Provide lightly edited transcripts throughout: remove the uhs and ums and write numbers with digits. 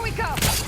Here we go!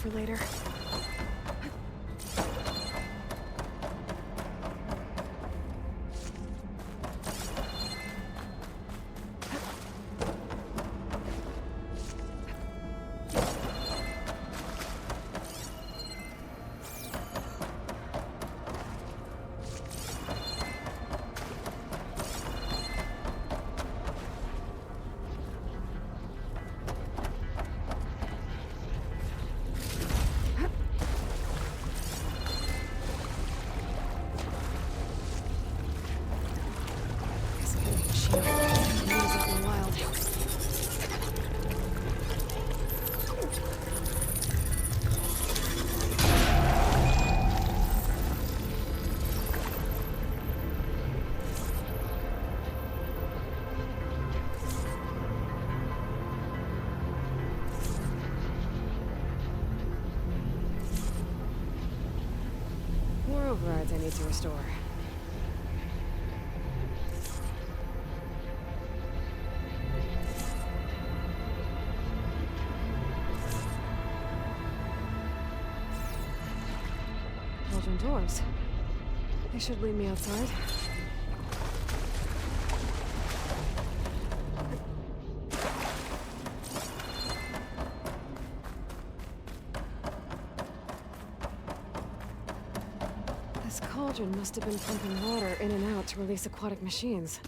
for later. More overrides I need to restore. Cauldron doors. They should lead me outside. This cauldron must have been pumping water in and out to release aquatic machines.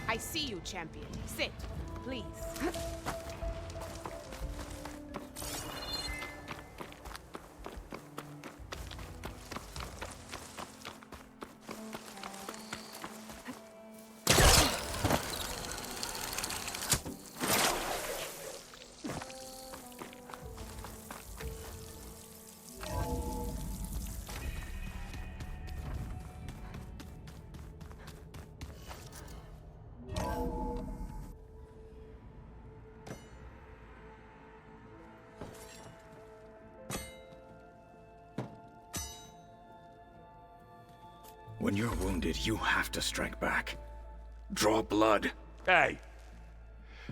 I see you, champion. Sit, please. When you're wounded, you have to strike back. Draw blood. Hey!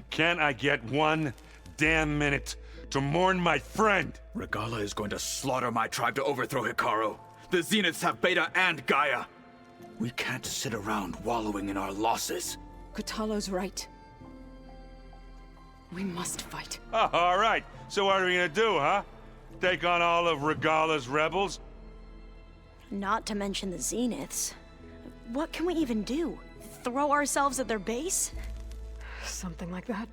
Can't I get one damn minute to mourn my friend? Regala is going to slaughter my tribe to overthrow Hikaru. The Zeniths have Beta and Gaia. We can't sit around wallowing in our losses. Kotallo's right. We must fight. Oh, all right. So what are we gonna do, huh? Take on all of Regala's rebels? Not to mention the Zeniths. What can we even do? Throw ourselves at their base? Something like that.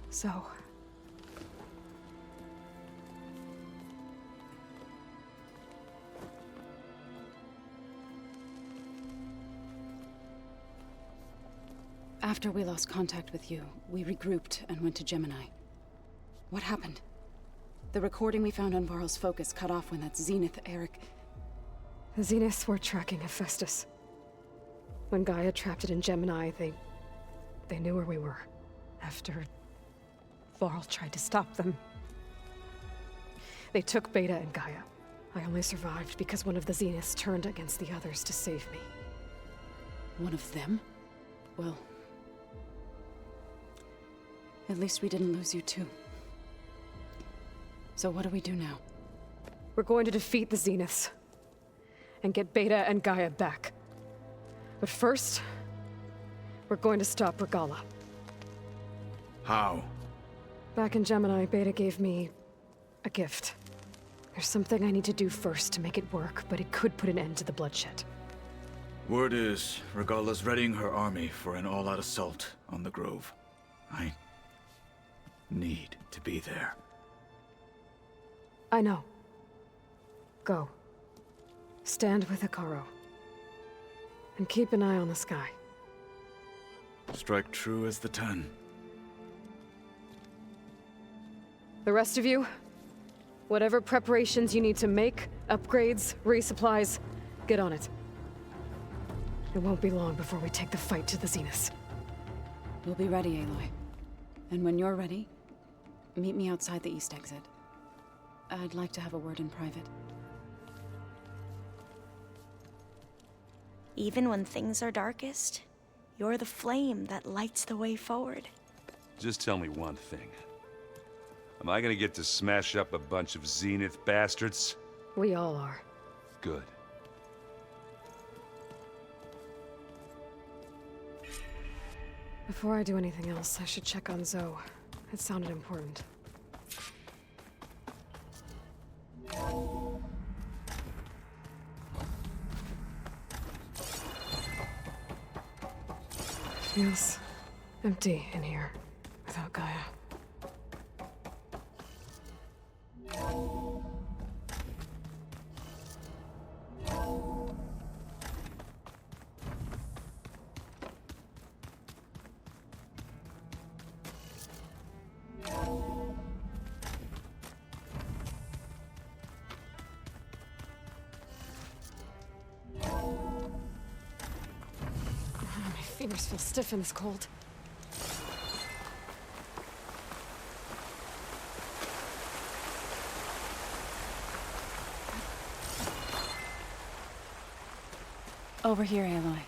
So... After we lost contact with you, we regrouped and went to Gemini. What happened? The recording we found on Varl's focus cut off when that Zenith, Eric... The Zeniths were tracking Hephaestus. When Gaia trapped it in Gemini, they knew where we were. After... Varl tried to stop them. They took Beta and Gaia. I only survived because one of the Zeniths turned against the others to save me. One of them? Well... At least we didn't lose you too. So what do we do now? We're going to defeat the Zeniths. And get Beta and Gaia back. But first... we're going to stop Regala. How? Back in Gemini, Beta gave me... a gift. There's something I need to do first to make it work, but it could put an end to the bloodshed. Word is, Regala's readying her army for an all-out assault on the Grove. I... need to be there. I know. Go. Stand with Hikaru. And keep an eye on the sky. Strike true as the 10. The rest of you, whatever preparations you need to make, upgrades, resupplies, get on it. It won't be long before we take the fight to the Zeniths. We'll be ready, Aloy. And when you're ready, meet me outside the east exit. I'd like to have a word in private. Even when things are darkest, you're the flame that lights the way forward. Just tell me one thing. Am I gonna get to smash up a bunch of Zenith bastards? We all are. Good. Before I do anything else, I should check on Zoe. It sounded important. Feels Empty in here, without Gaia. My fingers feel stiff in this cold. Over here, Aloy.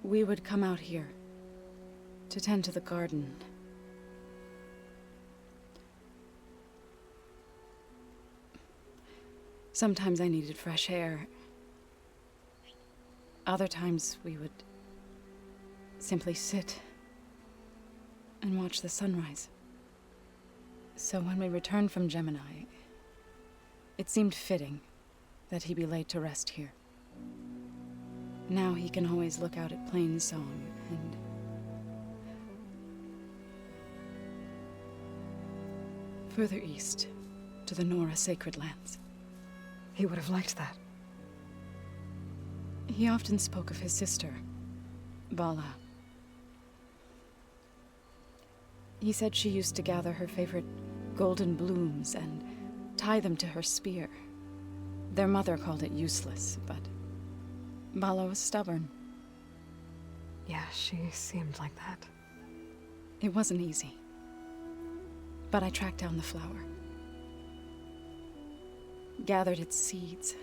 We would come out here to tend to the garden. Sometimes I needed fresh air. Other times we would simply sit and watch the sunrise. So when we returned from Gemini, it seemed fitting that he be laid to rest here. Now he can always look out at Plainsong and further east to the Nora sacred lands. He would have liked that. He often spoke of his sister, Vala. He said she used to gather her favorite golden blooms and tie them to her spear. Their mother called it useless, but Vala was stubborn. Yeah, she seemed like that. It wasn't easy. But I tracked down the flower. Gathered its seeds.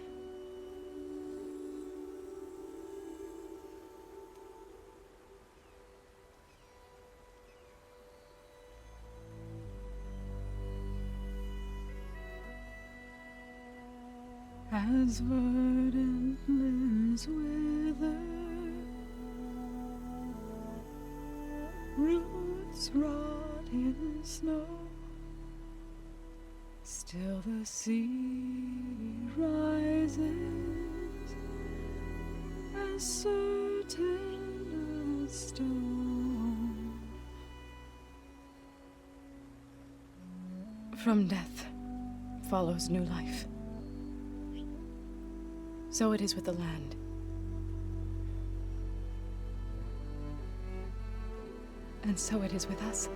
As verdant limbs wither, roots rot in snow, still the sea rises, as certain as stone. From death follows new life. So it is with the land. And so it is with us.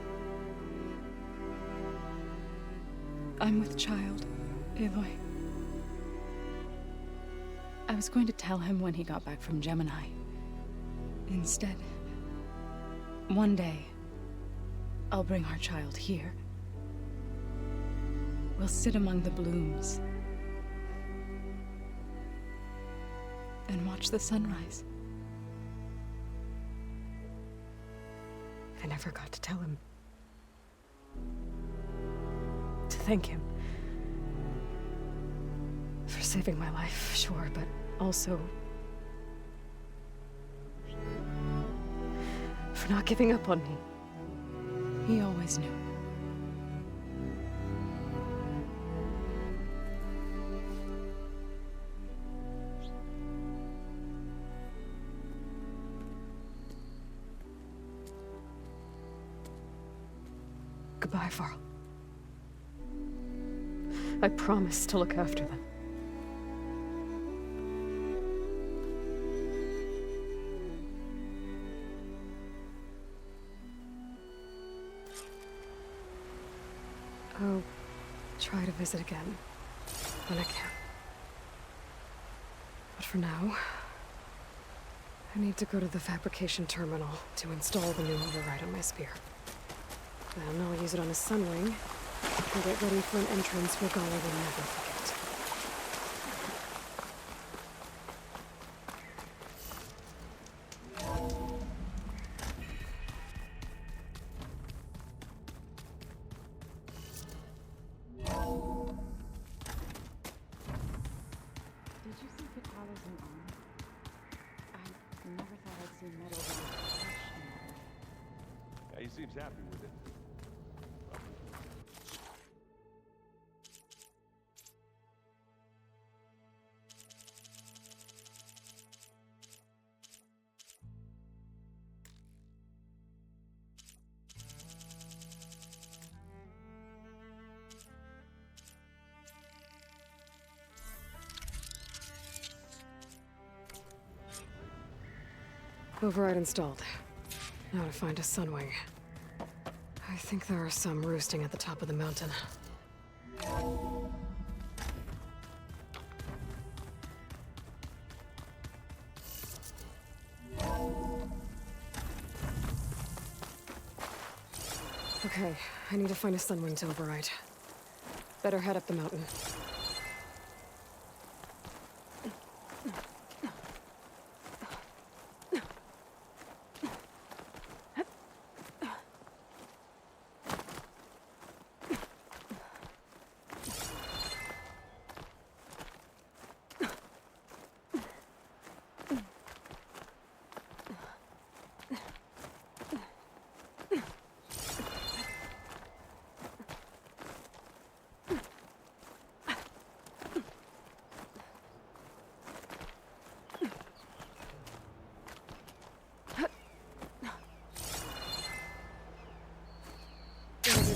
I'm with child, Aloy. I was going to tell him when he got back from Gemini. Instead, one day, I'll bring our child here. We'll sit among the blooms and watch the sunrise. I never got to tell him. To thank him. For saving my life, sure, but also for not giving up on me. He always knew. Goodbye, Varl. I promise to look after them. I'll try to visit again when I can. But for now, I need to go to the fabrication terminal to install the new override on my spear. Then I'll use it on a sunring and get ready for an entrance Regala will never forget. Did you see Picolo's new arm? I never thought I'd see metal that was fresh and Yeah, he seems happy with it. Override installed. Now to find a sunwing. I think there are some roosting at the top of the mountain. Okay, I need to find a sunwing to override. Better head up the mountain.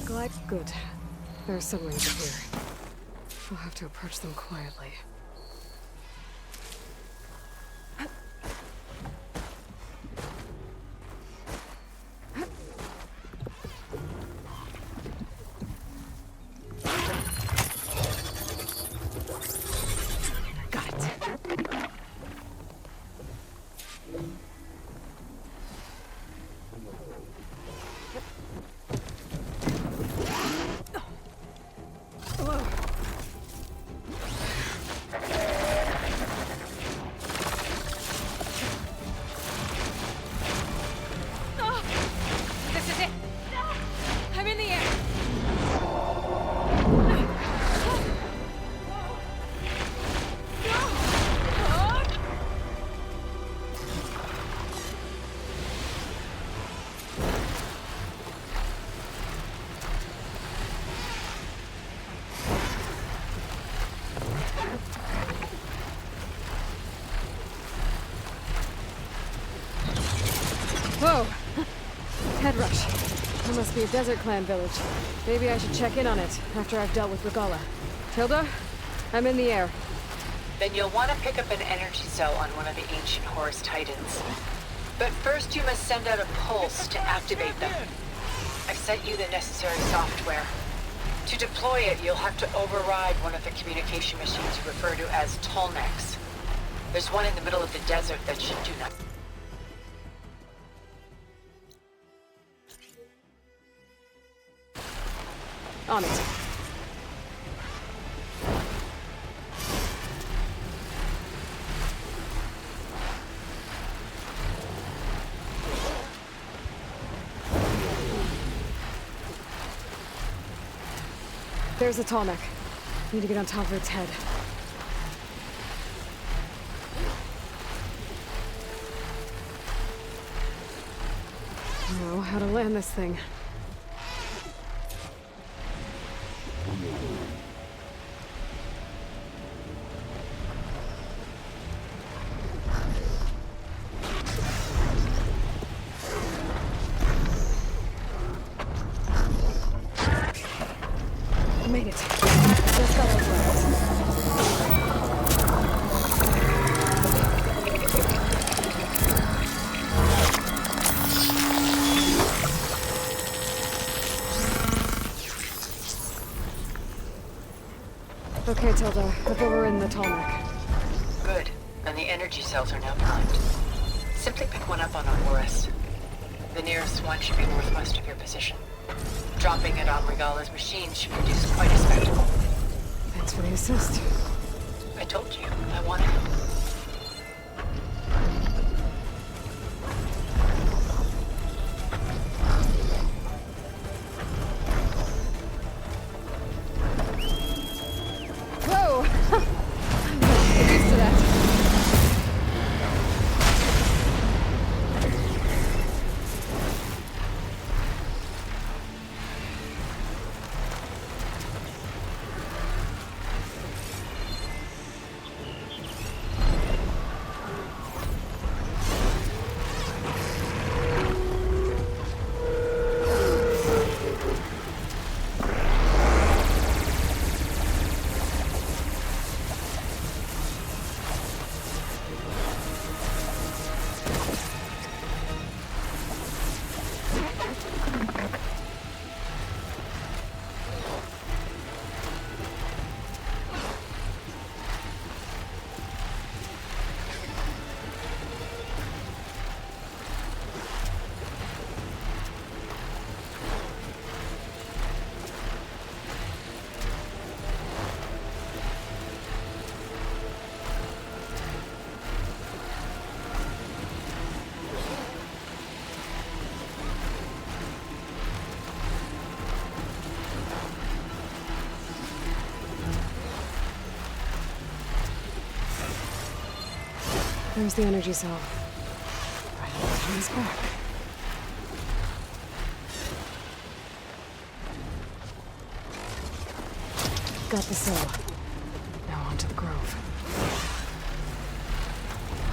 Glide? Good. There are sunwings up here. We'll have to approach them quietly. Got it. Whoa! Head rush. There must be a Desert Clan village. Maybe I should check in on it after I've dealt with Regala. Tilda? I'm in the air. Then you'll want to pick up an energy cell on one of the ancient Horus Titans. But first you must send out a pulse to activate them. I've sent you the necessary software. To deploy it, you'll have to override one of the communication machines you refer to as Csatornáinks. There's one in the middle of the desert that should do nothing. On it. There's a Csatornánk. Need to get on top of its head. Know how to land this thing. Made it. Just got over it. Okay, Tilda. Up over in the Csatornánk. Good. And the energy cells are now primed. Simply pick one up on a Horus. The nearest one should be northwest of your position. Dropping it on Regala's machine should produce quite a spectacle. Thanks for the assist. I told you, I want to help. Whoa! I'm not used to that. There's the energy cell. Right on the Titan's back. Got the cell. Now on to the Grove.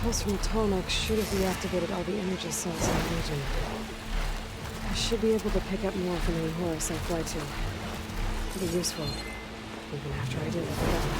Pulse from Csatornáink should have deactivated all the energy cells in the region. I should be able to pick up more from any horse I fly to. It'll be useful, even after I deal with Regalla.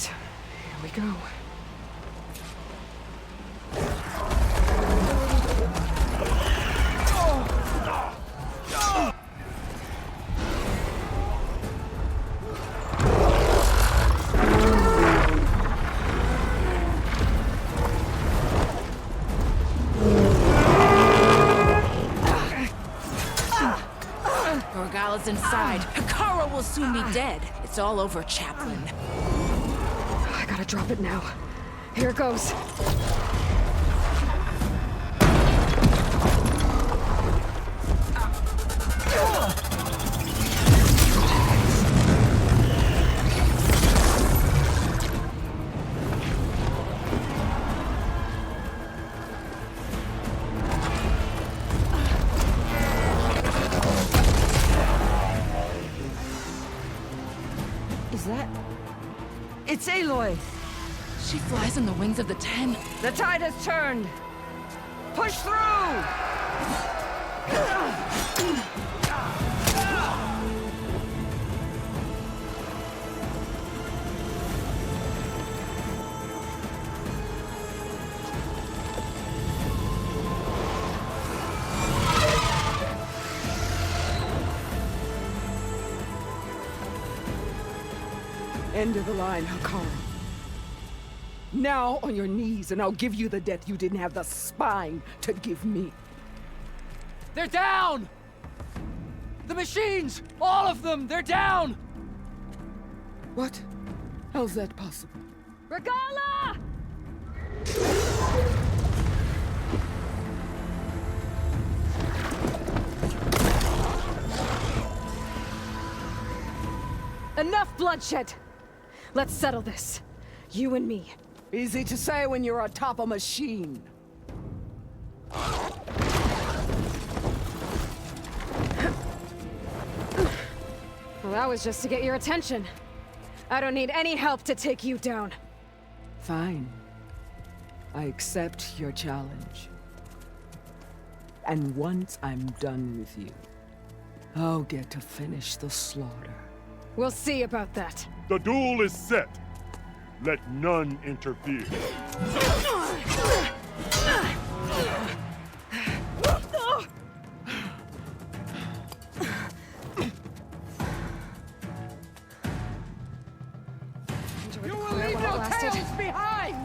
Here we go. Regalla's inside. Hikara will soon be dead. It's all over, Chaplain. I gotta drop it now. Here goes. Is that... It's Aloy! She flies on the wings of the Ten. The tide has turned! Push through! End of the line, Hikara. Now on your knees, and I'll give you the death you didn't have the spine to give me. They're down! The machines! All of them! They're down! What? How's that possible? Regalla! Enough bloodshed! Let's settle this. You and me. Easy to say when you're atop a machine. Well, that was just to get your attention. I don't need any help to take you down. Fine. I accept your challenge. And once I'm done with you, I'll get to finish the slaughter. We'll see about that. The duel is set. Let none interfere. You will leave no tales behind!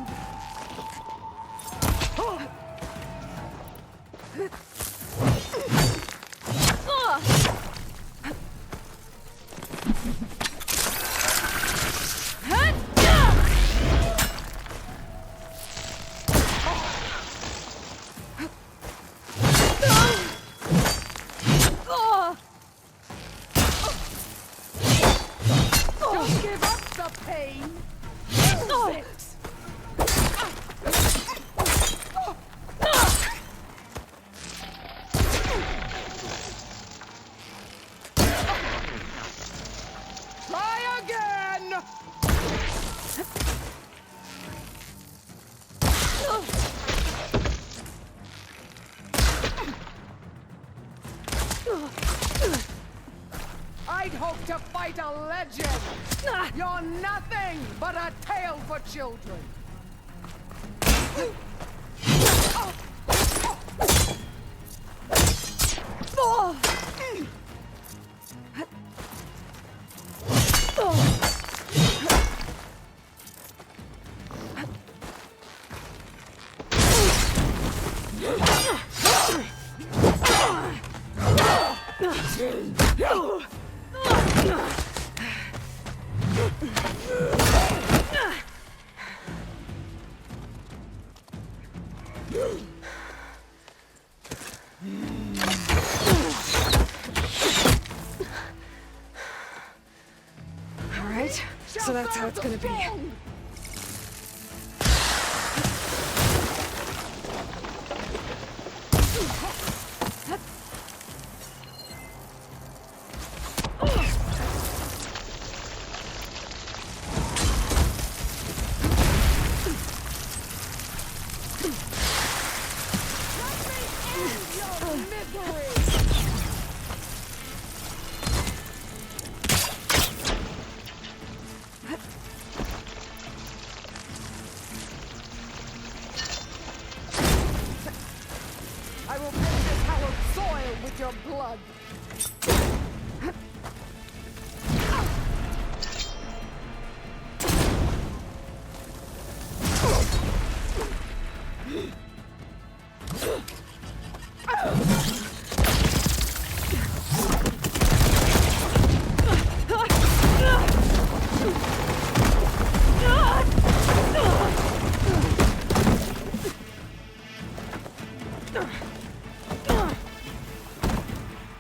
Don't give up the pain! Use it! I'd hope to fight a legend. You're nothing but a tale for children. All right, so that's how it's gonna be. I will make this hallowed soil with your blood.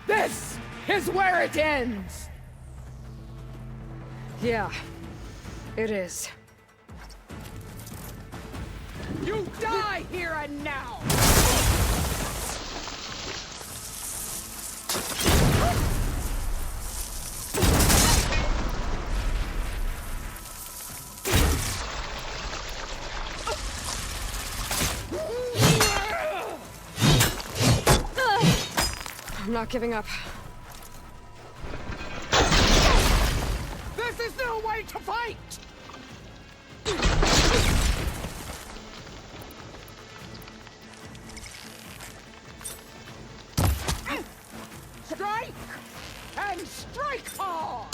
This is where it ends! Yeah, it is. You die here and now! I'm not giving up. This is no way to fight! Strike! And strike hard!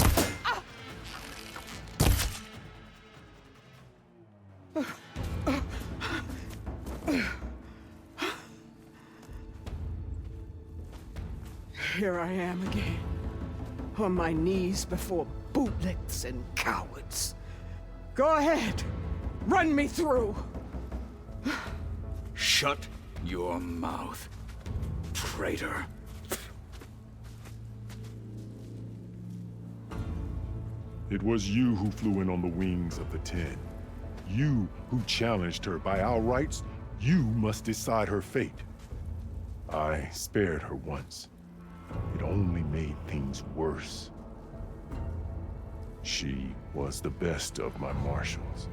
Here I am again, on my knees before bootlicks and cowards. Go ahead, run me through. Shut your mouth, traitor. It was you who flew in on the wings of the Ten. You who challenged her. By our rights, you must decide her fate. I spared her once. It only made things worse. She was the best of my marshals.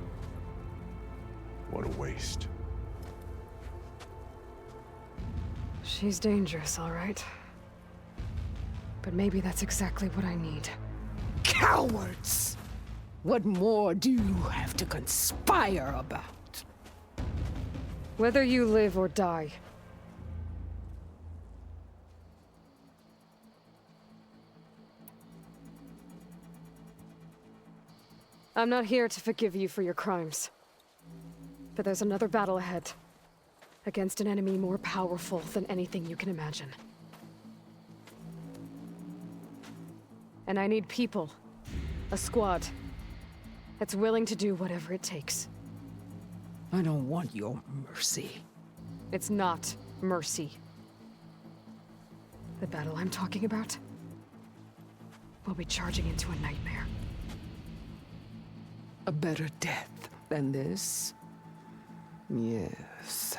What a waste. She's dangerous, all right. But maybe that's exactly what I need. Cowards! What more do you have to conspire about? Whether you live or die. I'm not here to forgive you for your crimes. But there's another battle ahead. Against an enemy more powerful than anything you can imagine. And I need people. A squad. That's willing to do whatever it takes. I don't want your mercy. It's not mercy. The battle I'm talking about will be charging into a nightmare. A better death than this? Yes.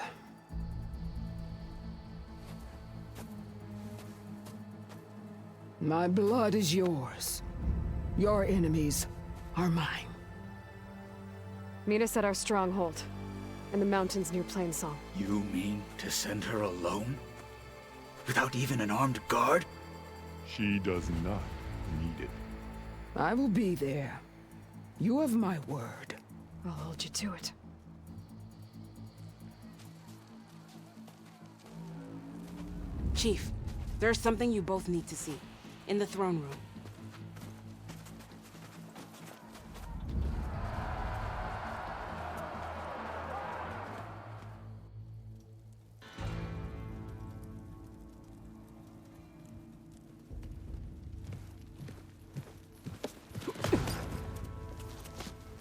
My blood is yours. Your enemies are mine. Meet us at our stronghold, in the mountains near Plainsong. You mean to send her alone? Without even an armed guard? She does not need it. I will be there. You have my word. I'll hold you to it. Chief, there's something you both need to see. In the throne room.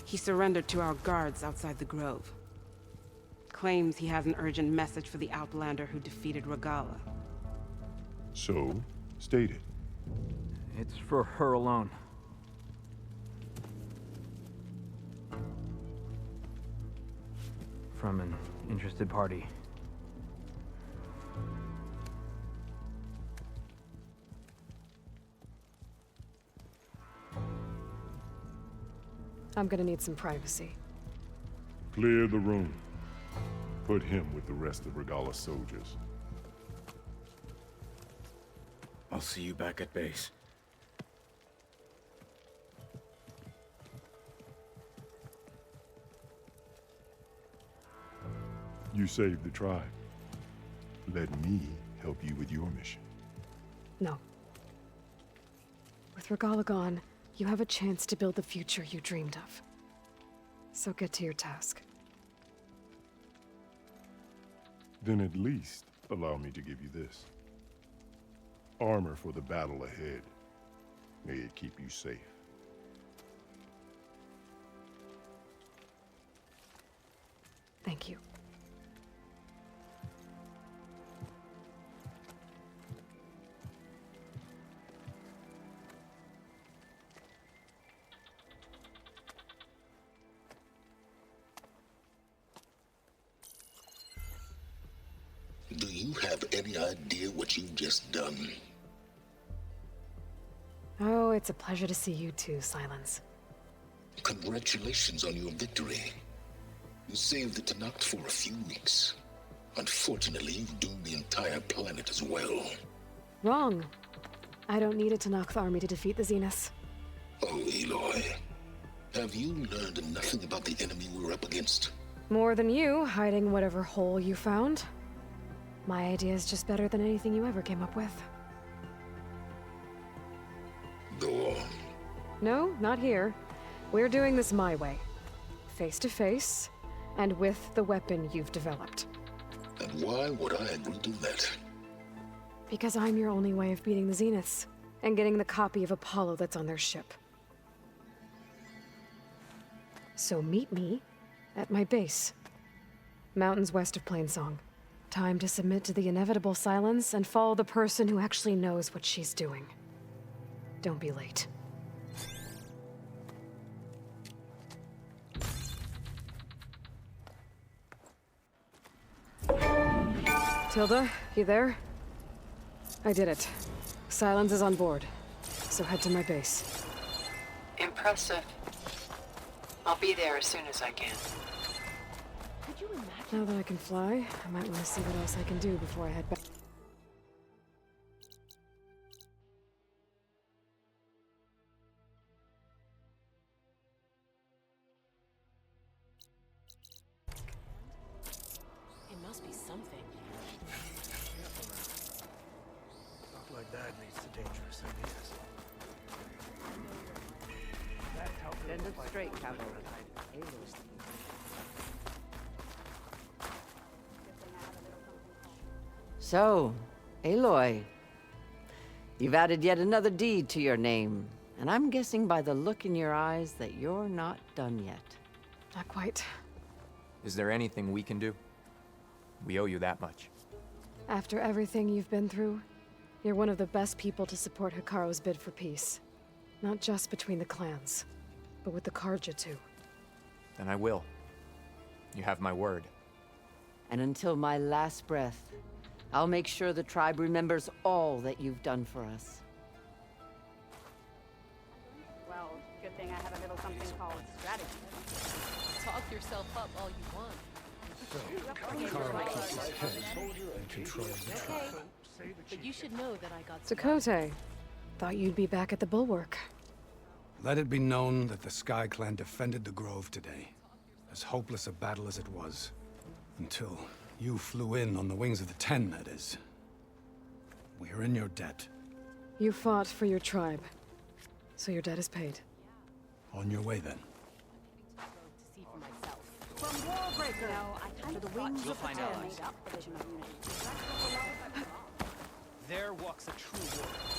He surrendered to our guards outside the grove. Claims he has an urgent message for the Outlander who defeated Regala. So, state it. It's for her alone. From an interested party. I'm gonna need some privacy. Clear the room. Put him with the rest of Regala's soldiers. I'll see you back at base. You saved the tribe. Let me help you with your mission. No. With Regala gone, you have a chance to build the future you dreamed of. So get to your task. Then at least allow me to give you this. Armor for the battle ahead. May it keep you safe. Thank you. Do you have any idea what you've just done? Oh, it's a pleasure to see you too, Silence. Congratulations on your victory. You saved the Tenakth for a few weeks. Unfortunately, you've doomed the entire planet as well. Wrong. I don't need a Tenakth army to defeat the Zeniths. Oh, Aloy. Have you learned nothing about the enemy we're up against? More than you, hiding whatever hole you found. My idea is just better than anything you ever came up with. Go on. No, not here. We're doing this my way. Face to face, and with the weapon you've developed. And why would I agree to that? Because I'm your only way of beating the Zeniths, and getting the copy of Apollo that's on their ship. So meet me at my base. Mountains west of Plainsong. Time to submit to the inevitable silence and follow the person who actually knows what she's doing. Don't be late. Tilda, you there? I did it. Silence is on board, so head to my base. Impressive. I'll be there as soon as I can. Now that I can fly, I might want to see what else I can do before I head back. It must be something. Stuff like that leads to dangerous ideas. Stand up straight, Cowboy. So, Aloy, you've added yet another deed to your name, and I'm guessing by the look in your eyes that you're not done yet. Not quite. Is there anything we can do? We owe you that much. After everything you've been through, you're one of the best people to support Hikaru's bid for peace. Not just between the clans, but with the Karja too. Then I will. You have my word. And until my last breath, I'll make sure the tribe remembers all that you've done for us. Well, good thing, I have a little something called strategy. Talk yourself up all you want. Carl keeps his head and controls the tribe. But you should know that I got Zakote, thought you'd be back at the Bulwark. Let it be known that the Sky Clan defended the Grove today. As hopeless a battle as it was. Until you flew in on the wings of the Ten, that is. We are in your debt. You fought for your tribe, so your debt is paid. On your way, then. From Warbreaker, I kind of the wings You'll of the find Ten out. made up the vision of unity. There walks a true warrior.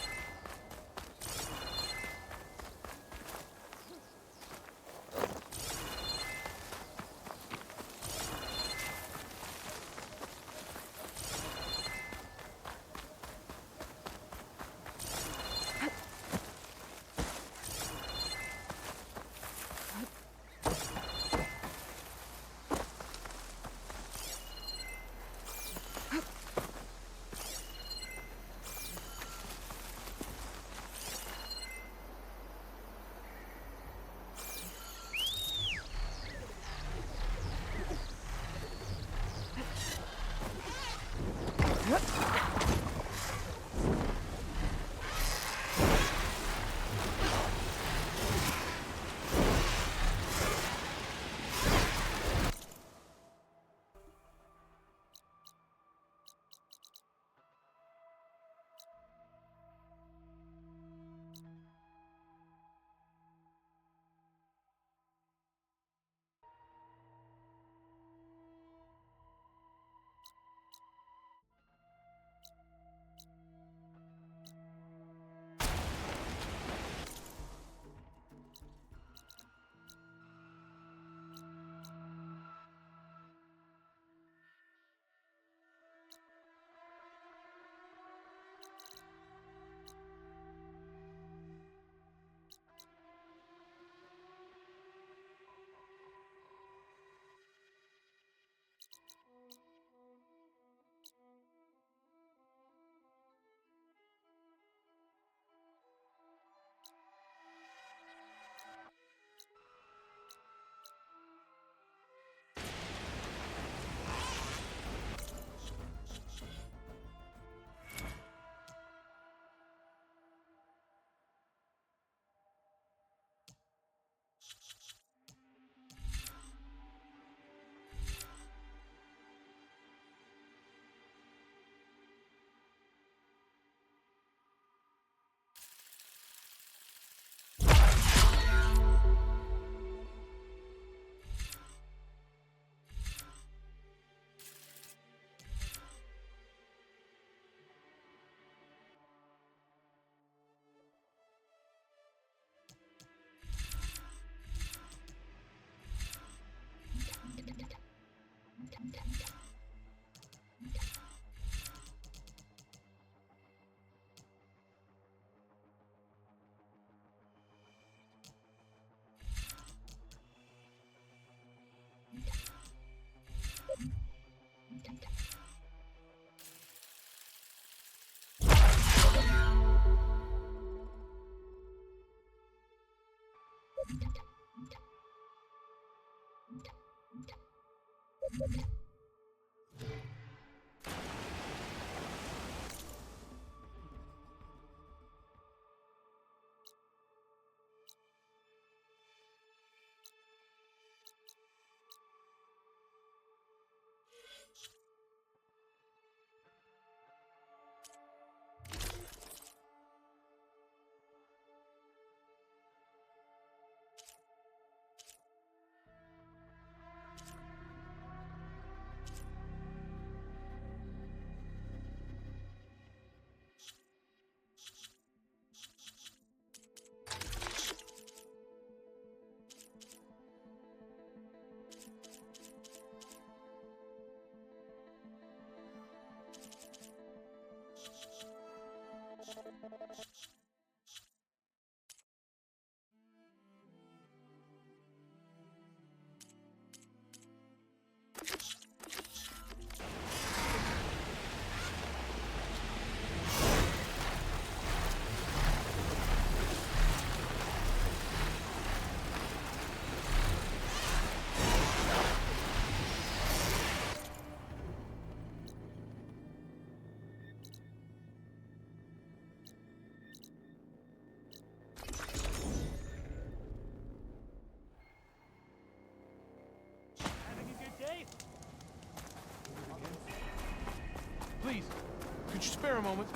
Spare a moment.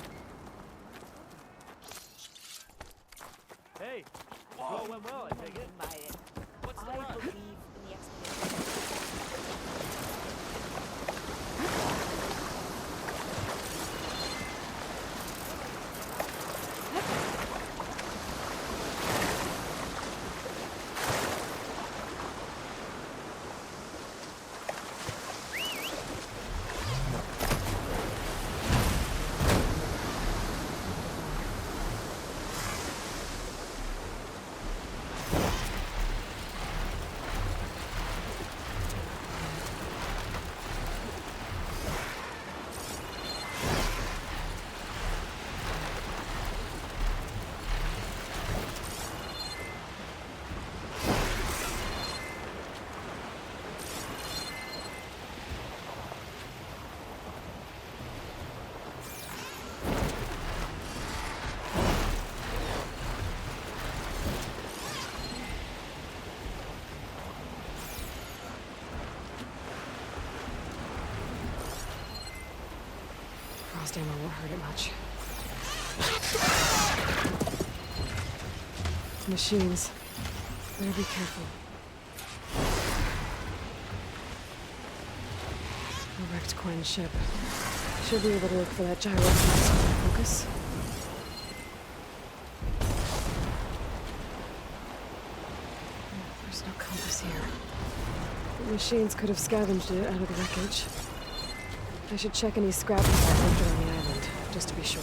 Hey, all went well, I take it. What's the rush? Believe in the expedition. Frost ammo won't hurt it much. Machines. Better be careful. A wrecked Quinn ship. Should be able to look for that gyro focus. There's no compass here. The machines could have scavenged it out of the wreckage. I should check any scrap left on the island, just to be sure.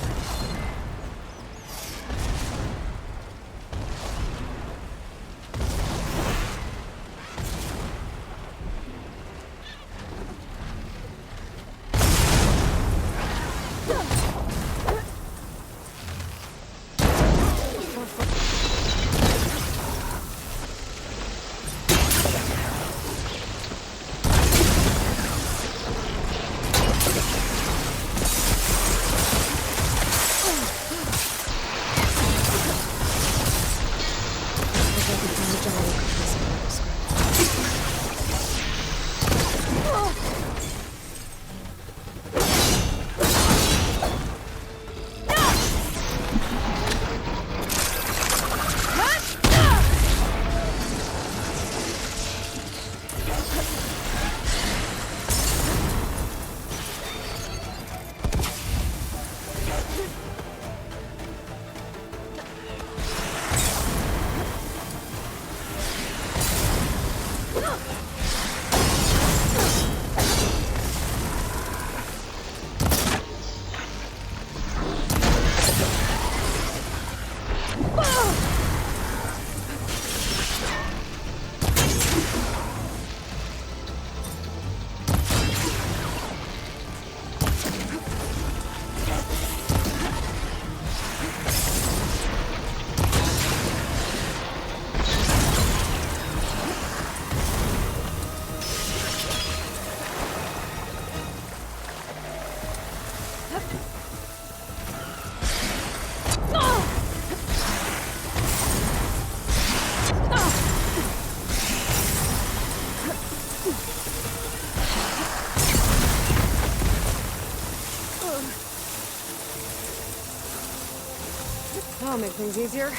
That'll make things easier.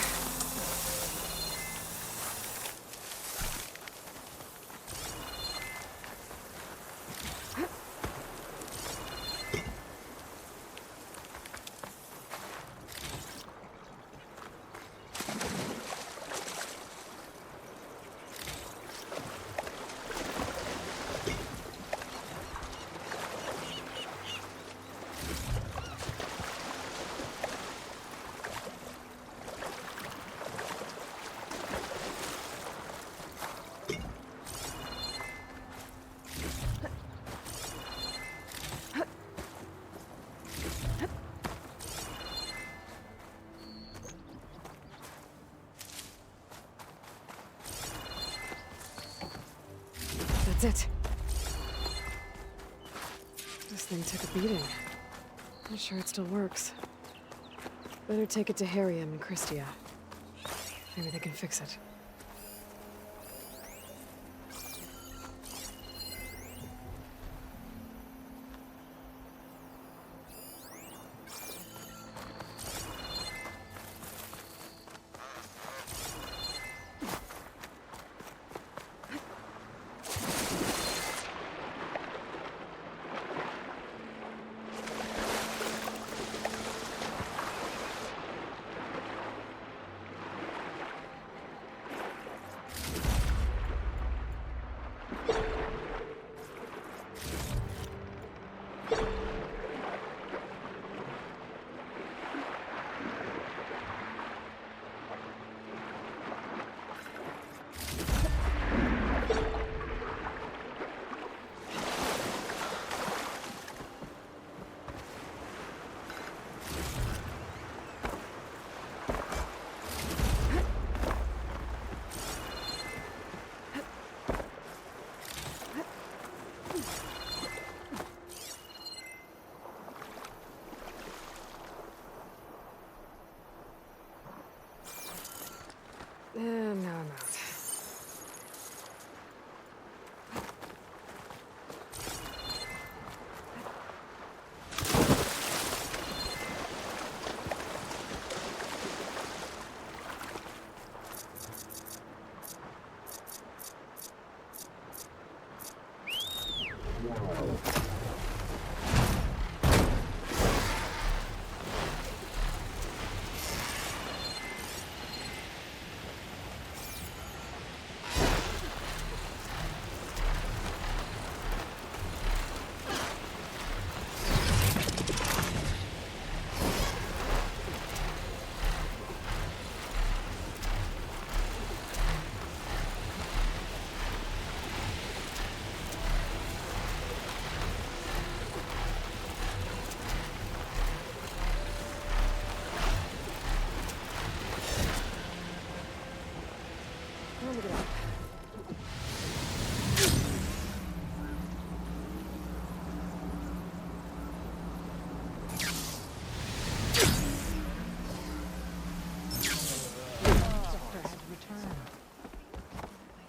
That's it. This thing took a beating. I'm sure it still works. Better take it to Harriam and Christia. Maybe they can fix it.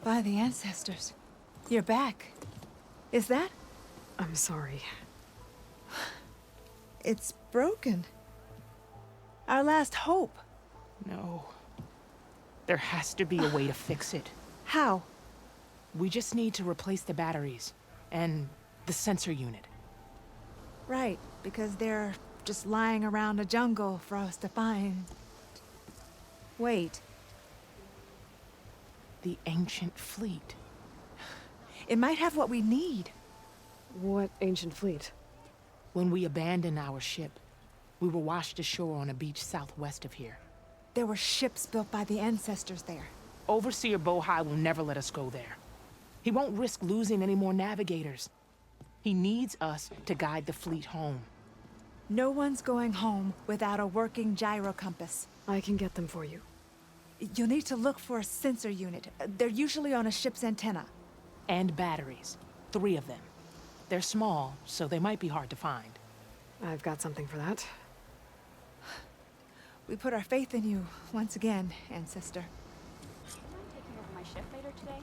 By the ancestors. You're back. Is that? I'm sorry. It's broken. Our last hope. No. There has to be a way to fix it. How? We just need to replace the batteries. And the sensor unit. Right, because they're just lying around a jungle for us to find. Wait. The ancient fleet. It might have what we need. What ancient fleet? When we abandoned our ship, we were washed ashore on a beach southwest of here. There were ships built by the ancestors there. Overseer Bohai will never let us go there. He won't risk losing any more navigators. He needs us to guide the fleet home. No one's going home without a working gyro compass. I can get them for you. You'll need to look for a sensor unit. They're usually on a ship's antenna. And batteries. 3 of them. They're small, so they might be hard to find. I've got something for that. We put our faith in you once again, Ancestor. Taking over my shift later today?